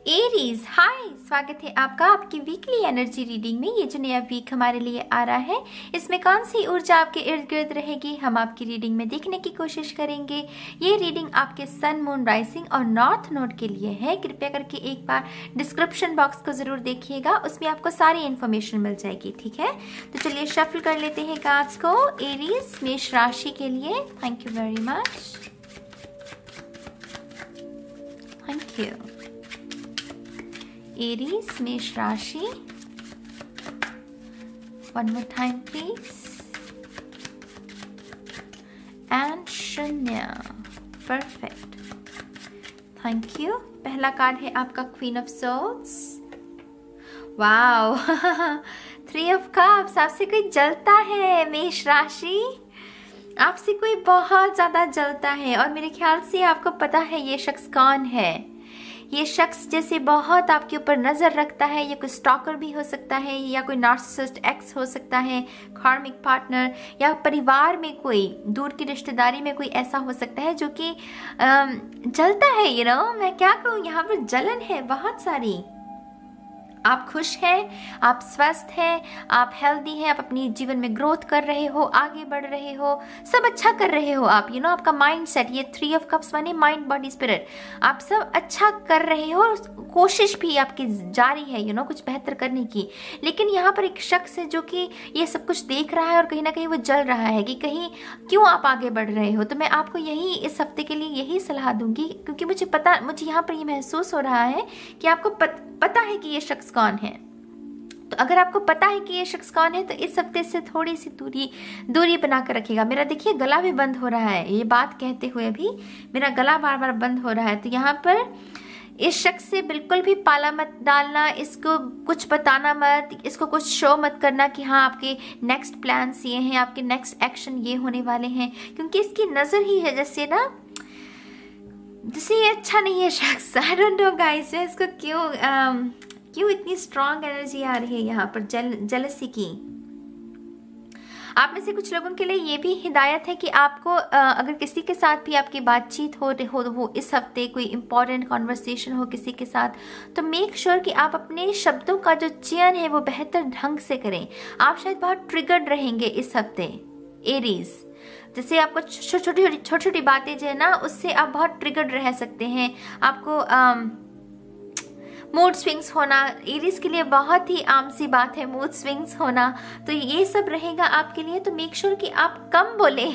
Aries, हाय, स्वागत है आपका आपकी वीकली एनर्जी रीडिंग में। ये जो नया वीक हमारे लिए आ रहा है, इसमें कौन सी ऊर्जा आपके इर्द गिर्द रहेगी, हम आपकी रीडिंग में देखने की कोशिश करेंगे। ये रीडिंग आपके सन, मून, राइजिंग और नॉर्थ नोड के लिए है। कृपया करके एक बार डिस्क्रिप्शन बॉक्स को जरूर देखिएगा, उसमें आपको सारी इन्फॉर्मेशन मिल जाएगी। ठीक है, तो चलिए शफल कर लेते हैं कार्ड्स को एरीज मेष राशि के लिए। Thank you very much, thank you. Aries, मेष राशि, one more time please, and शून्य, perfect, thank you। पहला कार्ड है आपका queen of swords, wow, three of cups. आपसे कोई जलता है मेष राशि, आपसे कोई बहुत ज्यादा जलता है और मेरे ख्याल से आपको पता है ये शख्स कौन है। ये शख्स जैसे बहुत आपके ऊपर नजर रखता है, ये कोई स्टॉकर भी हो सकता है या कोई नार्सिसिस्ट एक्स हो सकता है, कार्मिक पार्टनर, या परिवार में कोई दूर की रिश्तेदारी में कोई ऐसा हो सकता है जो कि जलता है। मैं क्या कहूँ, यहाँ पर जलन है बहुत सारी। आप खुश हैं, आप स्वस्थ हैं, आप हेल्दी हैं, आप अपनी जीवन में ग्रोथ कर रहे हो, आगे बढ़ रहे हो, सब अच्छा कर रहे हो आप। आपका माइंड सेट, ये थ्री ऑफ कप्स माने माइंड, बॉडी, स्पिरिट, आप सब अच्छा कर रहे हो, कोशिश भी आपकी जारी है कुछ बेहतर करने की। लेकिन यहाँ पर एक शख्स है जो कि ये सब कुछ देख रहा है और कहीं ना कहीं वो जल रहा है कि कहीं क्यों आप आगे बढ़ रहे हो। तो मैं आपको यही इस हफ्ते के लिए यही सलाह दूंगी, क्योंकि मुझे यहाँ पर ये महसूस हो रहा है कि आपको पता है कि ये शख्स कौन है। तो अगर आपको पता है कि ये शख्स कौन है तो इस हफ्ते से थोड़ी सी दूरी बनाकर रखिएगा। मेरा देखिए गला भी बंद हो रहा है, ये बात कहते हुए भी मेरा गला बार बार बंद हो रहा है। तो यहाँ पर इस शख्स से बिल्कुल भी पाला मत डालना, इसको कुछ बताना मत, इसको कुछ शो मत करना कि हाँ आपके नेक्स्ट प्लान्स ये हैं, आपके नेक्स्ट एक्शन ये होने वाले हैं, क्योंकि इसकी नजर ही है जैसे ये अच्छा नहीं है शख्स। आई डोंट नो गाइस, इसको क्यों इतनी स्ट्रॉन्ग एनर्जी आ रही है यहाँ पर जेलसी की। आप में से कुछ लोगों के लिए ये भी हिदायत है कि आपको अगर किसी के साथ भी आपकी बातचीत हो इस हफ्ते, कोई इंपॉर्टेंट कॉन्वर्सेशन हो किसी के साथ, तो मेक श्योर कि आप अपने शब्दों का जो चयन है वो बेहतर ढंग से करें। आप शायद बहुत ट्रिगर्ड रहेंगे इस हफ्ते एरीज, जैसे आपको छोटी छोटी बातें जो है ना, उससे आप बहुत ट्रिगर्ड रह सकते हैं। आपको मूड स्विंग्स होना एरीज के लिए बहुत ही आम सी बात है, मूड स्विंग्स होना, तो ये सब रहेगा आपके लिए। तो मेक श्योर कि आप कम बोले,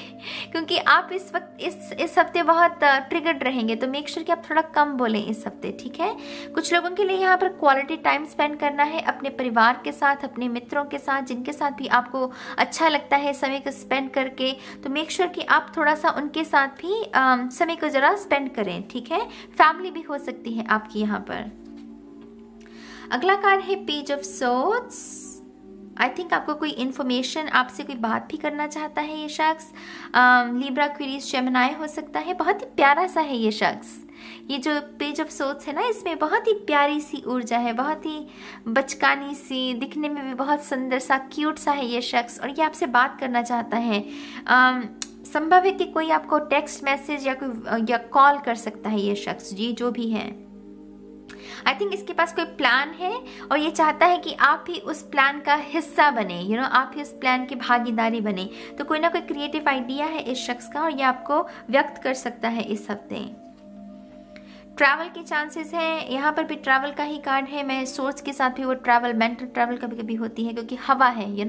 क्योंकि आप इस वक्त इस हफ्ते बहुत ट्रिगर्ड रहेंगे। तो मेक श्योर कि आप थोड़ा कम बोलें इस हफ्ते, ठीक है। कुछ लोगों के लिए यहाँ पर क्वालिटी टाइम स्पेंड करना है अपने परिवार के साथ, अपने मित्रों के साथ, जिनके साथ भी आपको अच्छा लगता है समय को स्पेंड करके। तो मेक श्योर कि आप थोड़ा सा उनके साथ भी समय को जरा स्पेंड करें, ठीक है। फैमिली भी हो सकती है आपकी यहाँ पर। अगला कार्ड है page of swords. I think आपको कोई इन्फॉर्मेशन, आपसे कोई बात भी करना चाहता है ये शख्स। लिब्रा, क्वेरीज, जेमिनी हो सकता है। बहुत ही प्यारा सा है ये शख्स। ये जो पेज ऑफ सोर्ड्स है ना, इसमें बहुत ही प्यारी सी ऊर्जा है, बहुत ही बचकानी सी, दिखने में भी बहुत सुंदर सा, क्यूट सा है ये शख्स, और ये आपसे बात करना चाहता है। संभव है कि कोई आपको टेक्स्ट मैसेज या कॉल कर सकता है ये शख्स, जी जो भी है। आई थिंक इसके पास कोई प्लान है और ये चाहता है कि आप भी उस प्लान का हिस्सा बने, आप भी उस प्लान की भागीदारी बने। तो कोई ना कोई क्रिएटिव आइडिया है इस शख्स का और ये आपको व्यक्त कर सकता है इस हफ्ते। ट्रैवल के चांसेस हैं, यहाँ पर भी ट्रैवल का ही कार्ड है। मैं सोर्स के साथ भी वो ट्रैवल, मेंटल ट्रैवल कभी कभी होती है क्योंकि हवा है,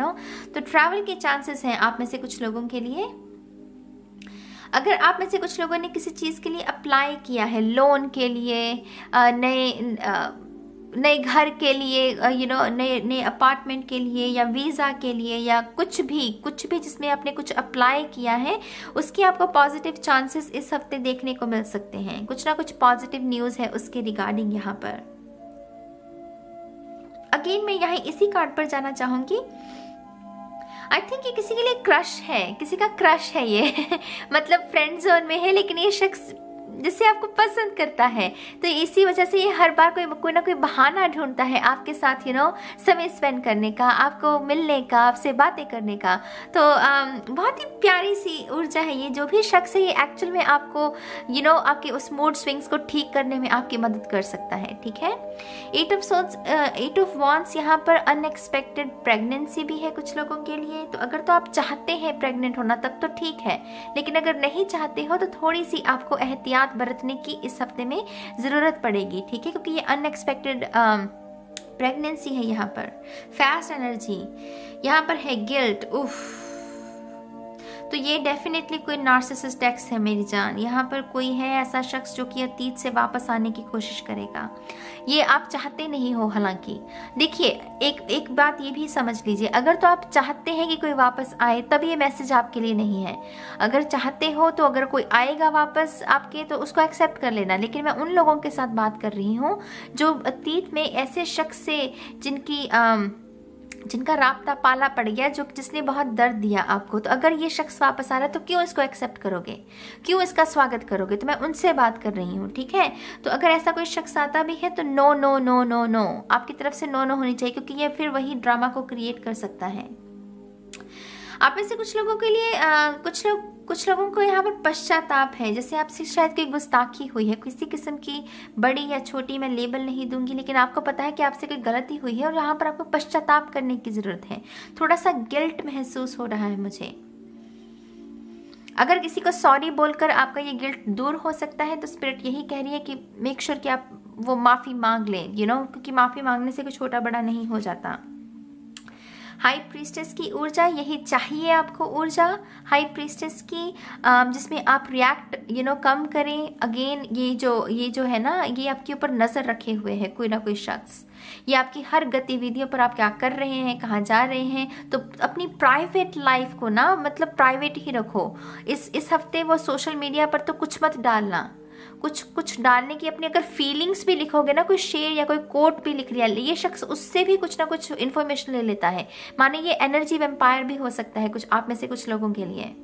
तो ट्रैवल के चांसेस हैं आप में से कुछ लोगों के लिए। अगर आप में से कुछ लोगों ने किसी चीज़ के लिए अप्लाई किया है, लोन के लिए, नए घर के लिए, नए अपार्टमेंट के लिए, या वीज़ा के लिए, या कुछ भी जिसमें आपने कुछ अप्लाई किया है, उसकी आपको पॉजिटिव चांसेस इस हफ्ते देखने को मिल सकते हैं। कुछ ना कुछ पॉजिटिव न्यूज़ है उसके रिगार्डिंग यहाँ पर। अगेन मैं यहाँ इसी कार्ड पर जाना चाहूँगी। आई थिंक ये किसी के लिए क्रश है, किसी का क्रश है ये मतलब फ्रेंड जोन में है, लेकिन ये शख्स जिसे आपको पसंद करता है। तो इसी वजह से ये हर बार कोई ना कोई बहाना ढूंढता है आपके साथ समय स्पेंड करने का, आपको मिलने का, आपसे बातें करने का। तो बहुत ही प्यारी सी ऊर्जा है ये। जो भी शख्स है ये एक्चुअल में आपको आपके उस मूड स्विंग्स को ठीक करने में आपकी मदद कर सकता है। ठीक है, 8 ऑफ वॉन्ड्स यहाँ पर अनएक्सपेक्टेड प्रेगनेंसी भी है कुछ लोगों के लिए। तो अगर तो आप चाहते हैं प्रेग्नेंट होना तब तो ठीक है, लेकिन अगर नहीं चाहते हो तो थोड़ी सी आपको एहतियात बरतने की इस हफ्ते में ज़रूरत पड़ेगी। ठीक है, क्योंकि ये अनएक्सपेक्टेड प्रेगनेंसी है। यहाँ पर फास्ट एनर्जी, यहाँ पर है गिल्ट। उफ, तो ये डेफिनेटली कोई नार्सिसिस्ट एक्स है मेरी जान। यहाँ पर कोई है ऐसा शख्स जो कि अतीत से वापस आने की कोशिश करेगा। ये आप चाहते नहीं हो। हालांकि देखिए, एक बात ये भी समझ लीजिए, अगर तो आप चाहते हैं कि कोई वापस आए तब ये मैसेज आपके लिए नहीं है। अगर चाहते हो तो अगर कोई आएगा वापस आपके तो उसको एक्सेप्ट कर लेना। लेकिन मैं उन लोगों के साथ बात कर रही हूँ जो अतीत में ऐसे शख्स से जिनका राब्ता पाला पड़ गया, जिसने बहुत दर्द दिया आपको। तो अगर ये शख्स वापस आ रहा है तो क्यों इसको एक्सेप्ट करोगे, क्यों इसका स्वागत करोगे? तो मैं उनसे बात कर रही हूँ। ठीक है, तो अगर ऐसा कोई शख्स आता भी है तो no no no no no, आपकी तरफ से नो नो होनी चाहिए, क्योंकि ये फिर वही ड्रामा को क्रिएट कर सकता है। आप में से कुछ लोगों के लिए कुछ लोगों को यहाँ पर पश्चाताप है, जैसे आपसे शायद कोई गुस्ताखी हुई है, किसी किस्म की बड़ी या छोटी मैं लेबल नहीं दूंगी, लेकिन आपको पता है कि आपसे कोई गलती हुई है और यहाँ पर आपको पश्चाताप करने की जरूरत है। थोड़ा सा गिल्ट महसूस हो रहा है मुझे। अगर किसी को सॉरी बोलकर आपका ये गिल्ट दूर हो सकता है तो स्पिरिट यही कह रही है कि मेक श्योर कि आप वो माफ़ी मांग लें, क्योंकि माफ़ी मांगने से कोई छोटा बड़ा नहीं हो जाता। हाई प्रीस्टेस की ऊर्जा, यही चाहिए आपको ऊर्जा हाई प्रीस्टेस की, जिसमें आप रिएक्ट कम करें। अगेन ये जो है ना, ये आपके ऊपर नज़र रखे हुए है कोई ना कोई शख्स। ये आपकी हर गतिविधियों पर आप क्या कर रहे हैं, कहाँ जा रहे हैं। तो अपनी प्राइवेट लाइफ को ना मतलब प्राइवेट ही रखो। इस हफ्ते वो सोशल मीडिया पर तो कुछ मत डालना। कुछ डालने की अपनी अगर फीलिंग्स भी लिखोगे ना, कोई शेर या कोई कोट भी लिख लिया, ये शख्स उससे भी कुछ ना कुछ इन्फॉर्मेशन ले लेता है। माने ये एनर्जी वेम्पायर भी हो सकता है कुछ आप में से कुछ लोगों के लिए।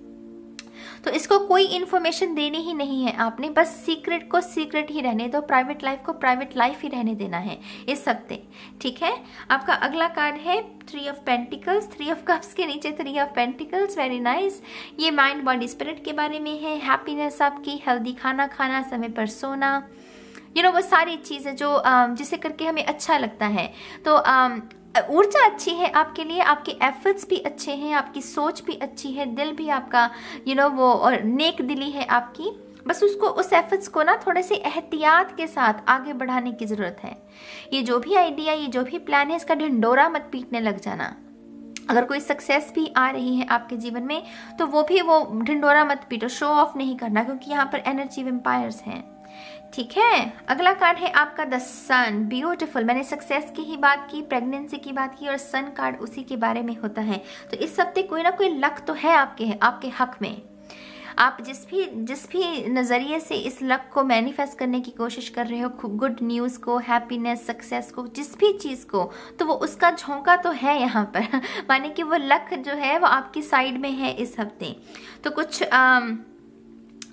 तो इसको कोई इन्फॉर्मेशन देनी ही नहीं है आपने, बस सीक्रेट को सीक्रेट ही रहने दो, प्राइवेट लाइफ को प्राइवेट लाइफ ही रहने देना है इस हफ्ते। ठीक है, आपका अगला कार्ड है 3 ऑफ पेंटिकल्स। 3 ऑफ कप्स के नीचे 3 ऑफ पेंटिकल्स, वेरी नाइस। ये माइंड बॉडी स्पिरिट के बारे में है। हैप्पीनेस आपकी, हेल्दी खाना खाना, समय पर सोना, वो सारी चीज़ें जो जिसे करके हमें अच्छा लगता है। तो ऊर्जा अच्छी है आपके लिए, आपके एफर्ट्स भी अच्छे हैं, आपकी सोच भी अच्छी है, दिल भी आपका वो और नेक दिली है आपकी। बस उस एफर्ट्स को ना थोड़े से एहतियात के साथ आगे बढ़ाने की ज़रूरत है। ये जो भी आइडिया, ये जो भी प्लान है, इसका ढिंडोरा मत पीटने लग जाना। अगर कोई सक्सेस भी आ रही है आपके जीवन में तो वो ढिंडोरा मत पीटो, शो ऑफ नहीं करना, क्योंकि यहाँ पर एनर्जी वेम्पायर्स हैं। ठीक है, अगला कार्ड है आपका द सन। ब्यूटीफुल, मैंने सक्सेस की ही बात की, प्रेगनेंसी की बात की, और सन कार्ड उसी के बारे में होता है। तो इस हफ्ते कोई ना कोई लक तो है आपके हक में। आप जिस भी नज़रिए से इस लक को मैनिफेस्ट करने की कोशिश कर रहे हो, गुड न्यूज़ को, हैप्पीनेस, सक्सेस को, जिस भी चीज़ को, तो वो उसका झोंका तो है यहाँ पर माने कि वो लक जो है वो आपकी साइड में है इस हफ्ते। तो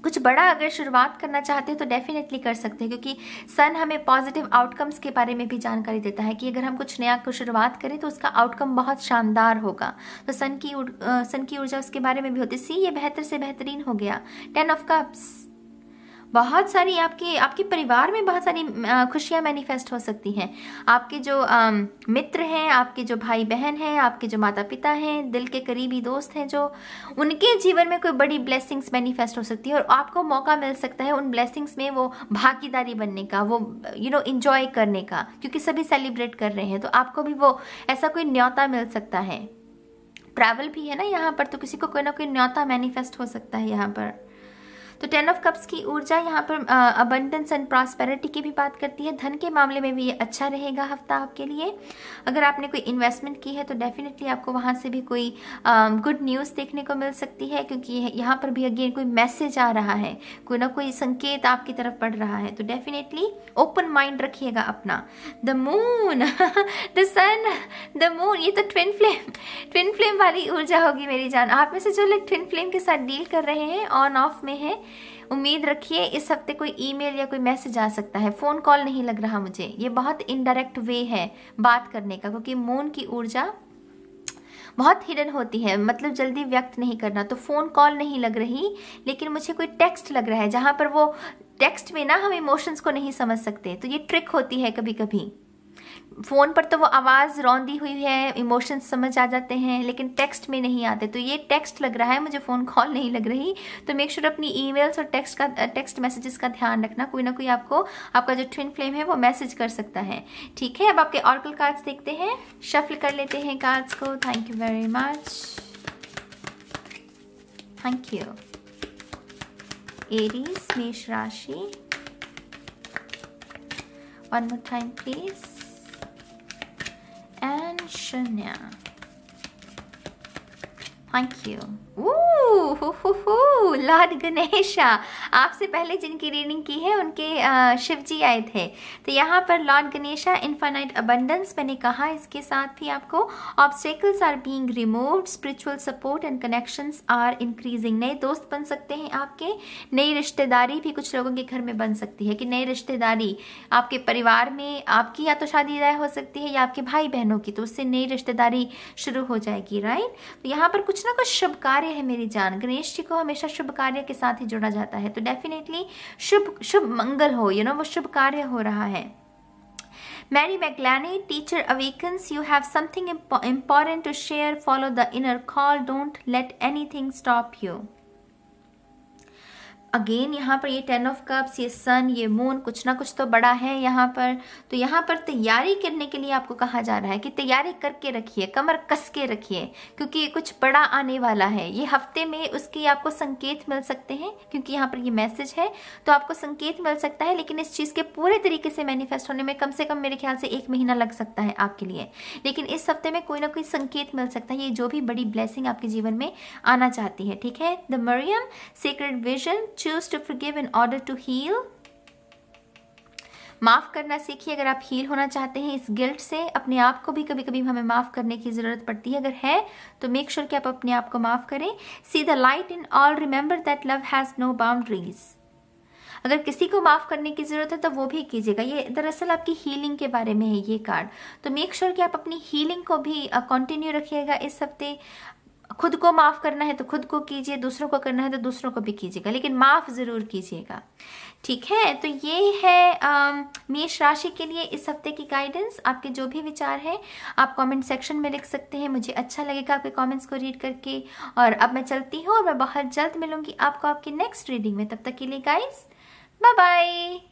कुछ बड़ा अगर शुरुआत करना चाहते हैं तो डेफिनेटली कर सकते हैं, क्योंकि सन हमें पॉजिटिव आउटकम्स के बारे में भी जानकारी देता है कि अगर हम कुछ नया को शुरुआत करें तो उसका आउटकम बहुत शानदार होगा। तो सन की ऊर्जा उसके बारे में भी होती है। सी, ये बेहतर से बेहतरीन हो गया। 10 ऑफ कप्स, बहुत सारी आपके परिवार में बहुत सारी खुशियां मैनिफेस्ट हो सकती हैं। आपके जो मित्र हैं, आपके जो भाई बहन हैं, आपके जो माता पिता हैं, दिल के करीबी दोस्त हैं, जो उनके जीवन में कोई बड़ी ब्लेसिंग्स मैनिफेस्ट हो सकती है और आपको मौका मिल सकता है उन ब्लेसिंग्स में वो भागीदारी बनने का, वो इंजॉय करने का, क्योंकि सभी सेलिब्रेट कर रहे हैं। तो आपको भी वो ऐसा कोई न्योता मिल सकता है। ट्रैवल भी है ना यहाँ पर, तो किसी को कोई ना कोई न्योता मैनिफेस्ट हो सकता है यहाँ पर। तो 10 ऑफ कप्स की ऊर्जा यहाँ पर अबंडेंस एंड प्रॉस्पेरिटी की भी बात करती है। धन के मामले में भी ये अच्छा रहेगा हफ्ता आपके लिए। अगर आपने कोई इन्वेस्टमेंट की है तो डेफिनेटली आपको वहाँ से भी कोई गुड न्यूज़ देखने को मिल सकती है, क्योंकि यहाँ पर भी अगेन कोई मैसेज आ रहा है, कोई ना कोई संकेत आपकी तरफ पड़ रहा है। तो डेफिनेटली ओपन माइंड रखिएगा अपना। The moon the sun the moon, ये तो ट्विन फ्लेम वाली ऊर्जा होगी मेरी जान। आप में से जो लोग ट्विन फ्लेम के साथ डील कर रहे हैं, ऑन ऑफ में है, उम्मीद रखिए इस हफ्ते कोई ईमेल या कोई मैसेज आ सकता है, फ़ोन कॉल नहीं लग रहा मुझे। ये बहुत इनडायरेक्ट वे है बात करने का, क्योंकि मून की ऊर्जा बहुत हिडन होती है, मतलब जल्दी व्यक्त नहीं करना। तो फ़ोन कॉल नहीं लग रही, लेकिन मुझे कोई टेक्स्ट लग रहा है, जहाँ पर वो टेक्स्ट में ना हम इमोशंस को नहीं समझ सकते। तो ये ट्रिक होती है कभी कभी। फ़ोन पर तो वो आवाज़ रौंदी हुई है, इमोशंस समझ आ जाते हैं, लेकिन टेक्स्ट में नहीं आते। तो ये टेक्स्ट लग रहा है मुझे, फ़ोन कॉल नहीं लग रही। तो मेक श्योर अपनी ईमेल्स और टेक्स्ट मैसेजेस का ध्यान रखना। कोई ना कोई आपको, आपका जो ट्विन फ्लेम है वो मैसेज कर सकता है। ठीक है, अब आपके ऑरेकल कार्ड्स देखते हैं, शफल कर लेते हैं कार्ड्स को। Thank you very much, thank you. Aries, मेष राशि, one more time please, and Shanya. Thank you. Lord Ganesha, आपसे पहले जिनकी रीडिंग की है उनके शिव जी आए थे। तो यहाँ पर लॉर्ड गणेशा, इनफाइनाइट अबंडेंस, मैंने कहा इसके साथ ही आपको obstacles are being removed, spiritual support and connections are increasing. नए दोस्त बन सकते हैं आपके, नई रिश्तेदारी भी कुछ लोगों के घर में बन सकती है। कि नई रिश्तेदारी आपके परिवार में, आपकी या तो शादी राय हो सकती है या आपके भाई बहनों की, तो उससे नई रिश्तेदारी शुरू हो जाएगी, राइट। तो यहाँ पर कुछ ना कुछ शुभ कार्य है मेरी जान। गणेश जी को हमेशा शुभ कार्य के साथ ही जोड़ा जाता है, तो डेफिनेटली शुभ मंगल हो, वो शुभ कार्य हो रहा है। Mary McGlaney, teacher awakens, you have something important to share, follow the inner call, don't let anything stop you. Again यहाँ पर ये 10 ऑफ कप्स, ये सन, ये मून, कुछ ना कुछ तो बड़ा है यहाँ पर। तो यहाँ पर तैयारी करने के लिए आपको कहा जा रहा है कि तैयारी करके रखिए, कमर कस के रखिए, क्योंकि ये कुछ बड़ा आने वाला है। ये हफ्ते में उसके आपको संकेत मिल सकते हैं, क्योंकि यहाँ पर ये मैसेज है तो आपको संकेत मिल सकता है। लेकिन इस चीज़ के पूरे तरीके से मैनिफेस्ट होने में कम से कम मेरे ख्याल से 1 महीना लग सकता है आपके लिए। लेकिन इस हफ्ते में कोई ना कोई संकेत मिल सकता है, ये जो भी बड़ी ब्लेसिंग आपके जीवन में आना चाहती है। ठीक है, द मरियम, secret vision, choose to forgive in order to heal. माफ करना सीखिए अगर आप हील होना चाहते हैं इस गिल्ट से। अपने आप को भी कभी कभी हमें माफ करने की जरूरत पड़ती है, अगर है तो मेक श्योर कि आप अपने आप को माफ करें। See the light in all, remember that love has no boundaries. अगर किसी को माफ करने की जरूरत है तो वो भी कीजिएगा। ये दरअसल आपकी हीलिंग के बारे में है ये कार्ड। तो मेक श्योर कि आप अपनी हीलिंग को भी कंटिन्यू रखिएगा इस हफ्ते। खुद को माफ करना है तो खुद को कीजिए, दूसरों को करना है तो दूसरों को भी कीजिएगा, लेकिन माफ जरूर कीजिएगा। ठीक है, तो ये है मेष राशि के लिए इस हफ्ते की गाइडेंस। आपके जो भी विचार है आप कमेंट सेक्शन में लिख सकते हैं, मुझे अच्छा लगेगा आपके कमेंट्स को रीड करके। और अब मैं चलती हूँ और मैं बहुत जल्द मिलूंगी आपको आपकी नेक्स्ट रीडिंग में। तब तक के लिए गाइस, बाय बाय।